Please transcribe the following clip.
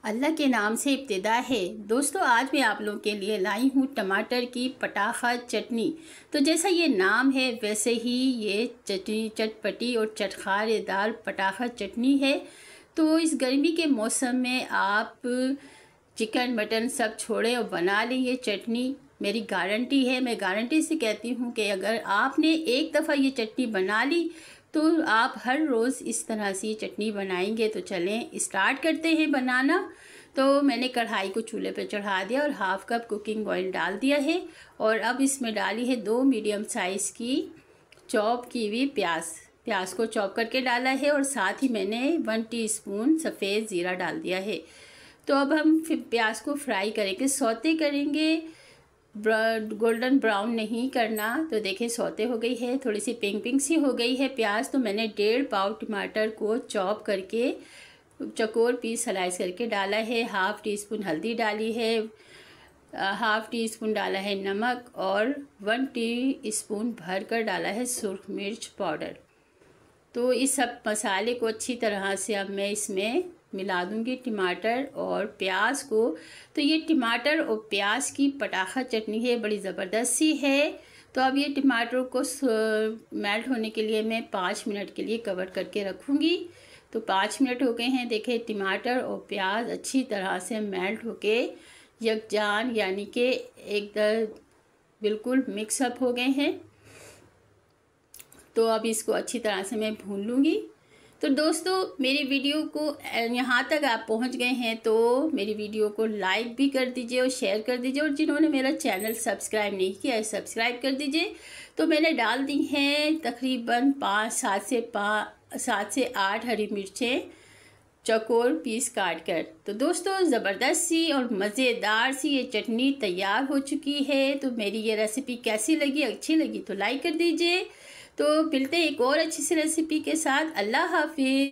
अल्लाह के नाम से इब्तिदा है। दोस्तों, आज मैं आप लोगों के लिए लाई हूँ टमाटर की पटाखा चटनी। तो जैसा ये नाम है वैसे ही ये चटनी चटपटी और चटखारेदार पटाखा चटनी है। तो इस गर्मी के मौसम में आप चिकन मटन सब छोड़ें और बना लें ये चटनी। मेरी गारंटी है, मैं गारंटी से कहती हूँ कि अगर आपने एक दफ़ा ये चटनी बना ली तो आप हर रोज़ इस तरह से चटनी बनाएंगे। तो चलें स्टार्ट करते हैं बनाना। तो मैंने कढ़ाई को चूल्हे पर चढ़ा दिया और हाफ़ कप कुकिंग ऑयल डाल दिया है और अब इसमें डाली है 2 मीडियम साइज़ की चॉप की हुई प्याज को चॉप करके डाला है और साथ ही मैंने 1 टीस्पून सफ़ेद ज़ीरा डाल दिया है। तो अब हम फिर प्याज को फ्राई करेंगे, सौते करेंगे, गोल्डन ब्राउन नहीं करना। तो देखें सौते हो गई है, थोड़ी सी पिंक सी हो गई है प्याज। तो मैंने 1.5 पाव टमाटर को चॉप करके चकोर पीस स्लाइस करके डाला है। हाफ़ टी स्पून हल्दी डाली है, हाफ़ टी स्पून डाला है नमक और 1 टीस्पून भर कर डाला है सुरख मिर्च पाउडर। तो इस सब मसाले को अच्छी तरह से अब मैं इसमें मिला दूंगी टमाटर और प्याज को। तो ये टमाटर और प्याज की पटाखा चटनी है, बड़ी ज़बरदस्त सी है। तो अब ये टमाटर को मेल्ट होने के लिए मैं 5 मिनट के लिए कवर करके रखूँगी। तो 5 मिनट हो गए हैं। देखें टमाटर और प्याज अच्छी तरह से मेल्ट होके यकजान यानी कि एकदम बिल्कुल मिक्सअप हो गए हैं। तो अब इसको अच्छी तरह से मैं भून लूँगी। तो दोस्तों, मेरी वीडियो को यहाँ तक आप पहुँच गए हैं तो मेरी वीडियो को लाइक भी कर दीजिए और शेयर कर दीजिए, और जिन्होंने मेरा चैनल सब्सक्राइब नहीं किया है सब्सक्राइब कर दीजिए। तो मैंने डाल दी हैं तकरीबन 7 से 8 हरी मिर्चें चौकोर पीस काट कर। तो दोस्तों, ज़बरदस्त सी और मज़ेदार सी ये चटनी तैयार हो चुकी है। तो मेरी ये रेसिपी कैसी लगी, अच्छी लगी तो लाइक कर दीजिए। तो मिलते हैं एक और अच्छी सी रेसिपी के साथ। अल्लाह हाफिज़।